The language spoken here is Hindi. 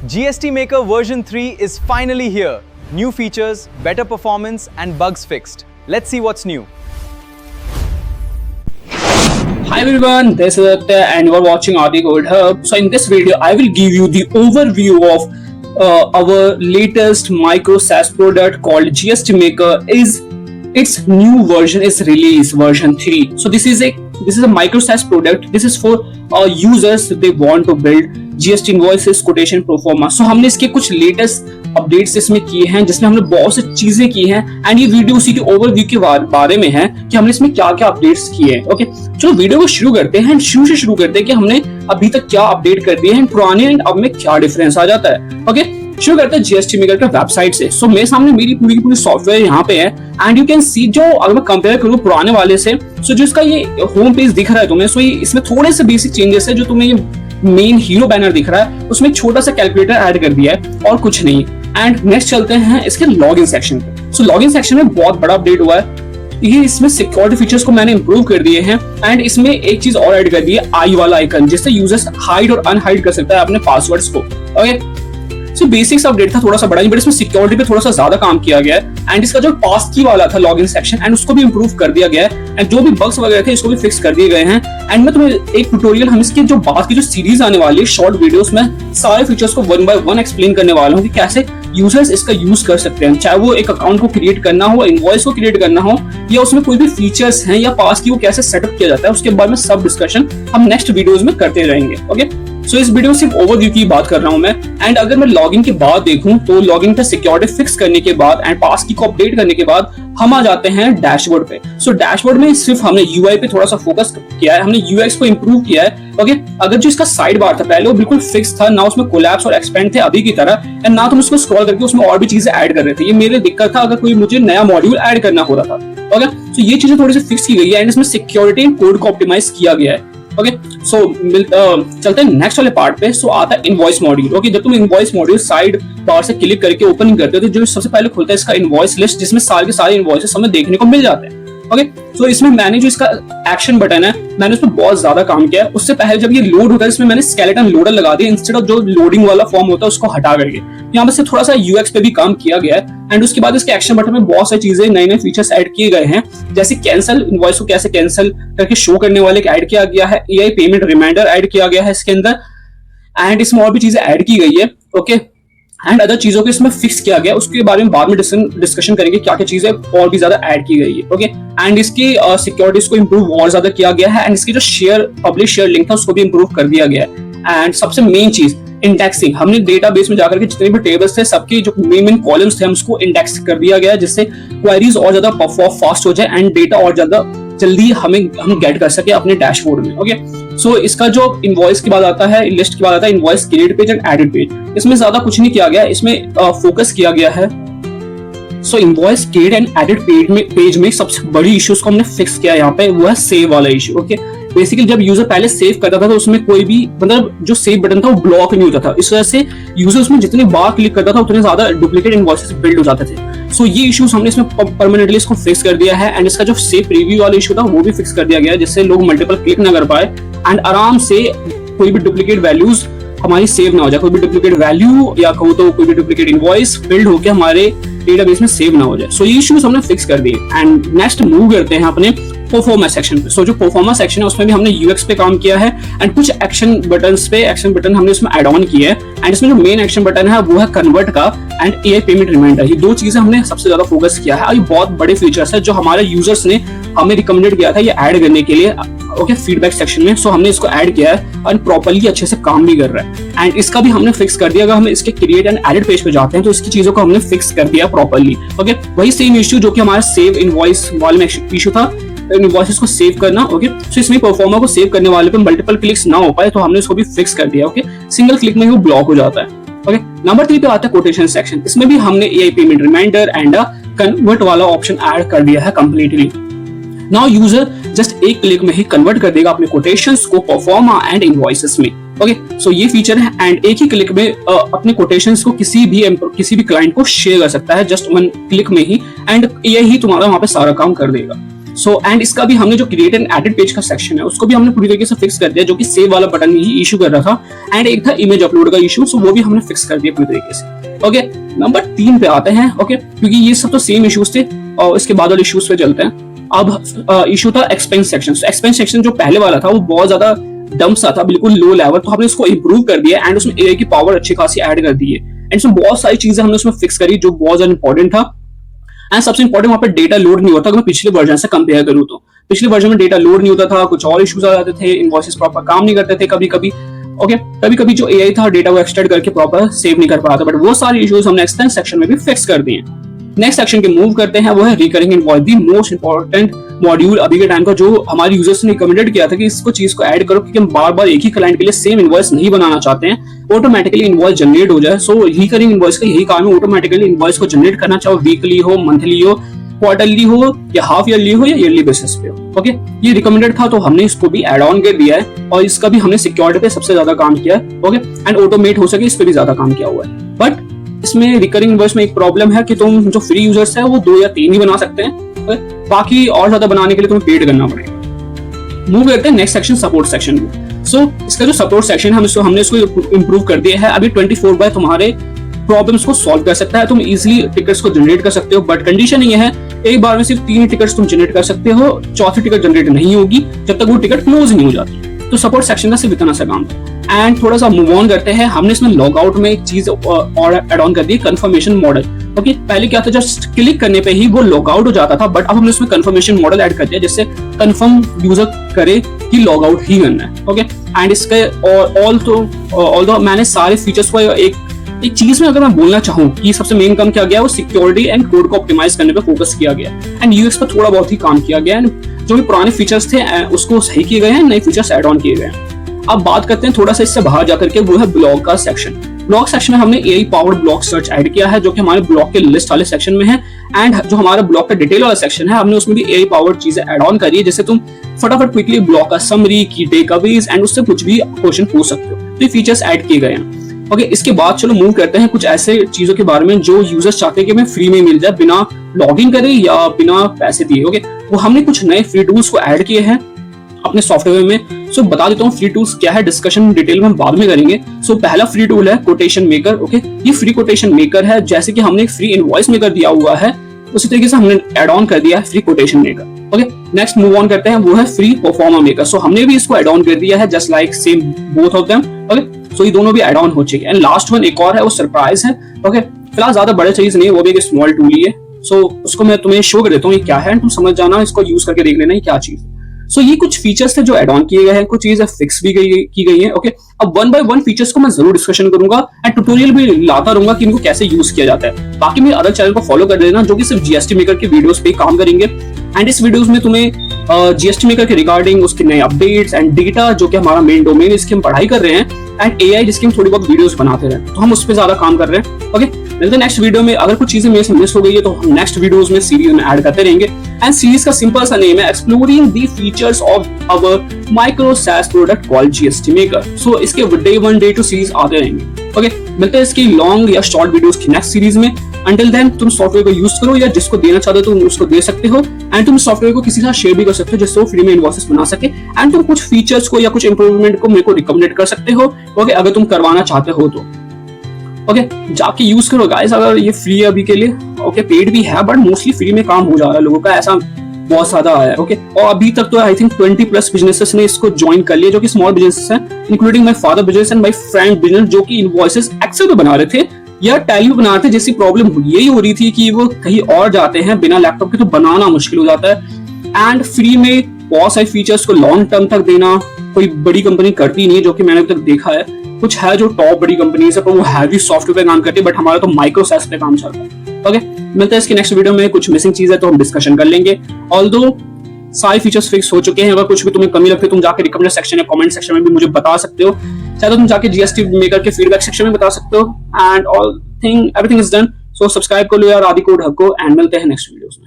GST Maker version 3 is finally here. New features, better performance and bugs fixed. Let's see what's new. Hi everyone, this is Aditya and you are watching RD Code Hub. So in this video, I will give you the overview of our latest micro SaaS product called GST Maker. Its new version is released, version 3. So this is a micro SaaS product. This is for users they want to build GST invoices, quotation, pro forma. So हमने इसके कुछ लेटेस्ट अपडेट्स इसमें किए हैं, जिसमें हमने बहुत सी चीजें की हैं एंड ये वीडियो उसी के ओवरव्यू के बारे में है कि हमने इसमें क्या क्या अपडेट्स किए हैं. ओके, चलो वीडियो को शुरू करते हैं. शुरू करते हैं कि हमने अभी तक क्या अपडेट कर दिए हैं, पुराने एंड अब में क्या डिफरेंस आ जाता है. ओके, शुरू करते हैं जीएसटी मेकर का वेबसाइट से. सो मेरे सामने मेरी पूरी सॉफ्टवेयर यहाँ पे है एंड यू कैन सी, जो अगर मैं कंपेयर करूँ पुराने वाले से, सो जो इसका ये होम पेज दिख रहा है तुम्हें, सो इसमें थोड़े से बेसिक चेंजेस है. जो तुम्हें ये मेन हीरो बैनर दिख रहा है उसमें एक छोटा सा कैलकुलेटर ऐड कर दिया है और कुछ नहीं. एंड नेक्स्ट चलते हैं इसके लॉगिन सेक्शन पे. सो लॉगिन सेक्शन में बहुत बड़ा अपडेट हुआ है. ये इसमें सिक्योरिटी फीचर्स को मैंने इंप्रूव कर दिए हैं एंड इसमें एक चीज और ऐड कर दी है, आई वाला आइकन, जिससे यूजर्स हाइड और अनहाइड कर सकता है अपने पासवर्ड्स को. ओके, सो बेसिक्स अपडेट था, थोड़ा सा बड़ा नहीं, बट इसमें सिक्योरिटी पे थोड़ा सा ज्यादा काम किया गया है. एंड इसका जो पास की वाला था लॉगिन सेक्शन एंड उसको भी इंप्रूव कर दिया गया है एंड जो भी बग्स वगैरह थे इसको भी फिक्स कर दिए गए हैं. एंड मैं तुम्हें एक ट्यूटोरियल, हम इसके जो बाद की जो सीरीज आने वाली है शॉर्ट वीडियोस में सारे फीचर्स को वन बाय वन एक्सप्लेन करने वाला हूँ कि कैसे यूजर्स इसका यूज कर सकते हैं, चाहे वो एक अकाउंट को क्रिएट करना हो, इनवॉइस को क्रिएट करना हो, या उसमें कोई भी फीचर्स हैं या पास की वो कैसे सेटअप किया जाता है, उसके बारे में सब डिस्कशन हम नेक्स्ट वीडियोस में करते रहेंगे. ओके, सो इस वीडियो में सिर्फ ओवरव्यू की बात कर रहा हूं मैं. एंड अगर मैं लॉगिन के बाद देखूं तो लॉगिन का सिक्योरिटी फिक्स करने के बाद एंड पास की को अपडेट करने के बाद हम आ जाते हैं डैशबोर्ड पे. सो डैशबोर्ड में सिर्फ हमने यूआई पे थोड़ा सा फोकस किया है, हमने यूएक्स को इंप्रूव किया है. ओके, अगर जो इसका साइड बार था पहले वो बिल्कुल फिक्स था, ना उसमें कोलैप्स और एक्सपेंड थे अभी की तरह, एंड ना तुम उसको स्क्रॉल करके उसमें और भी चीजें ऐड कर रहे थे. ये मेरे दिक्कत था अगर कोई मुझे नया मॉड्यूल ऐड करना हो रहा था. ओके, सो ये चीजें थोड़ी सी फिक्स की गई है एंड इसमें सिक्योरिटी एंड कोड को ऑप्टिमाइज किया गया है. ओके, सो चलते हैं नेक्स्ट वाले पार्ट पे. सो आता है इनवॉइस मॉड्यूल. ओके, जब तुम इनवॉइस मॉड्यूल साइड बार से क्लिक करके ओपन करते हो तो जो सबसे पहले खुलता है इसका इनवॉइस लिस्ट, जिसमें साल के सारे इनवॉइसेस हमें देखने को मिल जाते हैं. ओके, सो इसमें मैंने जो इसका एक्शन बटन है मैंने उस पर बहुत ज्यादा काम किया है. उससे पहले जब ये लोड होता है इसमें मैंने स्केलेटन लोडर लगा दिया इंस्टेड ऑफ जो लोडिंग वाला फॉर्म होता है उसको हटा करके. यहाँ पे थोड़ा सा यूएक्स पे भी काम किया गया है. एंड उसके बाद इसके एक्शन बटन में बहुत सारी चीजें, नए फीचर्स ऐड किए गए हैं, जैसे कैंसिल इनवॉइस को कैसे कैंसिल करके शो करने वाले ऐड किया गया है, एआई पेमेंट रिमाइंडर ऐड किया गया है इसके अंदर, एंड इसमें और भी चीजें ऐड की गई है. ओके, एंड अदर चीजों को इसमें फिक्स किया गया, उसके बारे में बाद में डिस्कशन करेंगे क्या क्या चीजें और भी ज्यादा ऐड की गई है. ओके, एंड इसकी सिक्योरिटीज को इंप्रूव और ज्यादा किया गया है एंड इसकी जो पब्लिश शेयर लिंक था उसको भी इंप्रूव कर दिया गया है. एंड सबसे मेन चीज इंडेक्सिंग, हमने डेटाबेस में जाकर के जितने भी टेबल्स थे सबके जो मेन कॉलम्स थे हम उसको इंडेक्स कर दिया गया, जिससे क्वेरीज और ज्यादा फास्ट हो जाए एंड डेटा और ज्यादा जल्दी हम गेट कर सके अपने डैशबोर्ड में. ओके, सो इसका जो इनवॉइस के बाद आता है, लिस्ट के बाद आता है invoice create page and edit page. इसमें ज्यादा कुछ नहीं किया गया, इसमें फोकस किया गया है. So invoice create and edit page में सबसे बड़ी इश्यूज को हमने फिक्स किया यहाँ पे, वो है सेव वाला इश्यू. ओके, बेसिकली जब यूजर पहले सेव करता था तो उसमें कोई भी मतलब जो सेव बटन था वो ब्लॉक नहीं होता था. इस वजह से यूजर उसमें जितनी बार क्लिक करता था उतने ज्यादा डुप्लीकेट इनवॉइसेस बिल्ड हो जाते थे. सो ये इश्यूज हमने इसमें परमानेंटली इसको फिक्स कर दिया है. एंड इसका जो सेव प्रीव्यू वाला इशू था वो भी फिक्स कर दिया गया है, जिससे लोग मल्टीपल क्लिक ना कर पाए एंड आराम से कोई भी डुप्लीकेट वैल्यूज हमारी सेव ना हो जाए, कोई भी डुप्लीकेट वैल्यू या कहूँ तो कोई भी डुप्लीकेट इनवॉइस बिल्ड होकर हमारे डेटाबेस में सेव ना हो जाए. सो ये इश्यूज हमने फिक्स कर दिए. एंड नेक्स्ट मूव करते हैं अपने परफॉर्मा सेक्शन पे. सो जो परफॉर्मा सेक्शन है उसमें भी हमने यूएक्स पे काम किया है एंड कुछ एक्शन बटन हमने उसमें ऐड ऑन किए हैं. एंड इसमें जो मेन एक्शन बटन है वो है कन्वर्ट का एंड एआई पेमेंट रिमाइंडर. ये दो चीजें हमने सबसे ज्यादा फोकस किया है. ये बहुत बड़े फीचर्स है जो हमारे यूजर्स ने हमें रिकमेंडेड किया था ये ऐड करने के लिए. ओके, फीडबैक सेक्शन में. सो हमने इसको ऐड किया है और प्रॉपर्ली अच्छे से काम भी कर रहा है. एंड इसका भी हमने फिक्स कर दिया. अगर हम इसके क्रिएट एंड एडिट पेज पे जाते हैं तो इसकी चीजों को हमने फिक्स कर दिया प्रॉपर्ली. ओके, वही सेम इश्यू जो कि हमारा सेव इनवॉइस वाले में इश्यू था, इनवॉइसेस को सेव करना. ओके, सो इसमें परफॉर्मा को सेव करने वाले पे मल्टीपल क्लिक्स ना हो पाए तो हमने इसको भी फिक्स कर दिया. ओके, सिंगल क्लिक में ही वो ब्लॉक हो जाता है. ओके, नंबर 3 पे आता है कोटेशन सेक्शन. इसमें भी हमने AI payment reminder and convert वाला ऑप्शन ऐड कर दिया है कंप्लीटली. नाउ यूजर जस्ट एक क्लिक में ही कन्वर्ट कर देगा अपने कोटेशंस को परफॉर्मा एंड इनवॉइसेस में. ओके, सो ये फीचर है एंड एक ही क्लिक में अपने कोटेशंस को किसी भी क्लाइंट को शेयर कर सकता है जस्ट वन क्लिक में ही, एंड यही तुम्हारा वहां पे सारा काम कर देगा. सो एंड इसका भी हमने जो क्रिएट एंड एडिट पेज का सेक्शन है उसको भी हमने पूरी तरीके से फिक्स कर दिया, जो कि सेव वाला बटन ही इशू कर रहा था एंड एक था इमेज अपलोड का इशू, सो वो भी हमने फिक्स कर दिया पूरी तरीके से। ओके, नंबर 3 पे आते हैं। ओके, क्योंकि ये सब तो सेम इश्यूज थे और इसके बाद वाले इश्यूज पे चलते हैं। अब इशू था एक्सपेंस सेक्शन। एक्सपेंस सेक्शन जो पहले वाला था वो बहुत ज्यादा डम सा था, बिल्कुल लो लेवल, तो हमने इसको इंप्रूव कर दिया एंड उसमें एआई की पावर अच्छी खासी ऐड कर दी है एंड इसमें बहुत सारी चीजें हमने उसमें फिक्स करी जो बहुत ज्यादा इंपॉर्टेंट था। एंड सबसे इंपॉर्टेंट वहां पे डेटा लोड नहीं होता। अगर मैं पिछले वर्जन से कंपेयर करूं तो पिछले वर्जन में डेटा लोड नहीं होता था, कुछ और इश्यूज आ जाते थे, इनवॉइसेस प्रॉपर काम नहीं करते थे कभी कभी। ओके, कभी कभी जो एआई था डेटा को एक्सट्रैक्ट करके प्रॉपर सेव नहीं कर पाता, बट वो सारे इश्यूज हमने एक्सपेंस सेक्शन में भी फिक्स कर दिए। नेक्स्ट सेक्शन के मूव करते हैं, वो है recurring invoice, the most important module अभी के टाइम का, जो हमारे यूजर्स ने रिकमेंडेड किया था कि इसको चीज को ऐड करो क्योंकि हम बार बार एक ही क्लाइंट के लिए सेम इनवॉइस नहीं बनाना चाहते हैं, ऑटोमेटिकली इनवॉइस जनरेट हो जाए। सो रिकरिंग इनवॉइस का यही काम है, ऑटोमेटिकली इनवॉइस को जनरेट करना, चाहे वीकली हो, मंथली हो, क्वार्टरली हो या हाफ ईयरली हो या ईयरली बेसिस पे हो। ओके, ये रिकमेंडेड था तो हमने इसको भी ऐड ऑन कर दिया है और इसका भी हमने सिक्योरिटी पे सबसे ज्यादा काम किया है। ओके, एंड ऑटोमेट हो सके इस पे भी ज्यादा काम किया हुआ है। बट इसमें रिकरिंग इनवॉइस में एक प्रॉब्लम है कि तुम जो फ्री यूजर्स है वो 2 या 3 ही बना सकते हैं, बाकी और ज्यादा बनाने के लिए तुम्हें पेड करना पड़ेगा। मूव करते हैं नेक्स्ट सेक्शन, सपोर्ट सेक्शन में। सो इसका जो सपोर्ट सेक्शन है हमने इसको इंप्रूव कर दिया है। अभी 24/7 तुम्हारे प्रॉब्लम्स को सॉल्व कर सकता है, तुम इजीली टिकट्स को जनरेट कर सकते हो, बट कंडीशन ये है एक बार में सिर्फ 3 टिकट्स तुम जनरेट कर सकते हो, चौथी टिकट जनरेट नहीं होगी जब तक वो टिकट क्लोज नहीं हो जाती। तो सपोर्ट सेक्शन का सिर्फ इतना सा काम था। एंड थोड़ा सा मूव ऑन करते हैं, हमने इसमें लॉग आउट में एक चीज और ऐड ऑन कर दी, कंफर्मेशन मॉडल। ओके, पहले क्या था, जस्ट क्लिक करने पे ही वो लॉग आउट हो जाता था, बट अब हमने उसमें कंफर्मेशन मॉडल ऐड कर दिया जिससे कंफर्म यूजर करे कि लॉग आउट ही करना है। ओके, एंड इसके ऑल्दो मैंने सारे फीचर्स को एक चीज में अगर मैं बोलना चाहूँ कि सबसे मेन काम किया गया वो सिक्योरिटी एंड कोड को ऑप्टिमाइज करने पे फोकस किया गया एंड यूएक्स पर थोड़ा बहुत ही काम किया गया एंड जो भी पुराने फीचर्स थे उसको सही किए गए हैं, नए फीचर्स ऐड ऑन किए गए हैं। अब बात करते हैं थोड़ा सा इससे बाहर जाकर के, वो है ब्लॉग का सेक्शन। ब्लॉग सेक्शन में हमने AI powered blog search add किया है जो कि हमारे ब्लॉग के लिस्ट वाले सेक्शन में है एंड जो हमारा ब्लॉग का डिटेल वाला सेक्शन है हमने उसमें भी एआई पावर्ड चीजें ऐड ऑन करी है, जैसे तुम फटाफट क्विकली ब्लॉग का समरी की टेकअवेज एंड उससे कुछ भी क्वेश्चन पूछ सकते हो। तो ये फीचर्स ऐड किए गए हैं। ओके, इसके बाद चलो मूव करते हैं कुछ ऐसे चीजों के बारे में जो यूजर्स चाहते हैं कि हमें फ्री में मिल जाए बिना लॉगिन करे या बिना पैसे दिए। ओके, वो हमने कुछ नए फ्री टूल्स को ऐड किए हैं अपने सॉफ्टवेयर में। सो बता देता हूँ फ्री टूल्स क्या है, डिस्कशन डिटेल में हम बाद में करेंगे। सो पहला फ्री टूल है कोटेशन मेकर। ओके, ये फ्री कोटेशन मेकर है, जैसे कि हमने एक फ्री इनवॉइस मेकर दिया हुआ है उसी तरीके से हमने ऐड ऑन कर दिया है free quotation maker. Okay, next move on करते हैं, वो है फ्री परफॉर्मा मेकर। सो हमने भी इसको ऐड ऑन कर दिया है, just like same both of them. Okay, so ये दोनों भी ऐड ऑन हो चुके हैं। एंड लास्ट वन एक और है, वो सरप्राइज है। ओके, फिलहाल ज्यादा बड़े चीज नहीं, वो भी एक स्मॉल टूल ही है। सो उसको मैं तुम्हें शो कर देता हूँ ये क्या है, तुम समझ जाना, इसको यूज करके देख लेना क्या चीज है। सो ये कुछ फीचर्स थे जो ऐड ऑन किए गए हैं, कुछ चीजें फिक्स भी की गई है। ओके, अब 1 by 1 फीचर्स को मैं जरूर डिस्कशन करूंगा एंड ट्यूटोरियल भी लाता रहूंगा कि इनको कैसे यूज किया जाता है। बाकी मेरे अदर चैनल को फॉलो कर लेना जो कि सिर्फ जीएसटी मेकर के वीडियोस पे काम करेंगे एंड इस वीडियोस में तुम्हें जीएसटी मेकर के रिगार्डिंग उसके नए अपडेट्स एंड डेटा जो कि हमारा मेन डोमेन इसकी हम पढ़ाई कर रहे हैं एंड एआई जिसकी हम थोड़ी बहुत वीडियोस बनाते रहे, तो हम उस पर ज्यादा काम कर रहे हैं। ओके, मिलते हैं नेक्स्ट वीडियो में। अगर कुछ चीजें मेरे से मिस हो गई है तो हम नेक्स्ट वीडियोस में सीरीज में ऐड करते रहेंगे एंड सीरीज का सिंपल सा नेम है exploring the features of our micro SaaS product called GST maker. So इसके डे 1 डे 2 सीरीज आते रहेंगे। ओके, मिलते हैं इसकी लॉन्ग या शॉर्ट वीडियोस की नेक्स्ट सीरीज में। अंटिल देन तुम सॉफ्टवेयर को यूज करो या जिसको देना चाहते हो तुम उसको दे सकते हो एंड तुम सॉफ्टवेयर को किसी के साथ शेयर भी कर सकते हो जिससे वो फ्री में इनवॉइसेस बना सके एंड तुम कुछ फीचर्स को या कुछ इंप्रूवमेंट को मेरे को रिकमेंड कर सकते हो। ओके, अगर तुम करवाना चाहते हो तो ओके, जाके यूज करो गाइस। अगर ये फ्री है अभी के लिए, ओके, पेड भी है बट मोस्टली फ्री में काम हो जा रहा है लोगों का, ऐसा बहुत ज्यादा आया है। ओके, और अभी तक तो आई थिंक 20+ बिजनेसेस ने इसको ज्वाइन कर लिया जो कि स्मॉल बिजनेसेस हैं, including my father business and my friend business जो कि इनवॉइसेस एक्सेल पे बना रहे थे या टैली बना रहे थे। जैसी प्रॉब्लम यही हो रही थी कि वो कहीं और जाते हैं बिना लैपटॉप के तो बनाना मुश्किल हो जाता है एंड फ्री में बहुत सारे फीचर्स को लॉन्ग टर्म तक देना कोई बड़ी कंपनी करती नहीं, जो कि मैंने अभी तक देखा है। कुछ है जो टॉप बड़ी कंपनी है पर वो हैवी सॉफ्टवेयर पे काम करती है, बट हमारा तो माइक्रो सैस पे काम चल रहा है। ओके, मिलते हैं इसके नेक्स्ट वीडियो में। कुछ मिसिंग चीज है तो हम डिस्कशन कर लेंगे। ऑल्दो सारे फीचर्स फिक्स हो चुके हैं, अगर कुछ भी तुम्हें कमी लगती है तुम जाके रिकमेंड सेक्शन या कमेंट सेक्शन में भी मुझे बता सकते हो, चाहे तो तुम जाके जीएसटी मेकर के फीडबैक सेक्शन में बता सकते हो and all thing everything is done. So subscribe कर लो यार आदि कोड हब को एंड मिलते हैं नेक्स्ट वीडियोस में।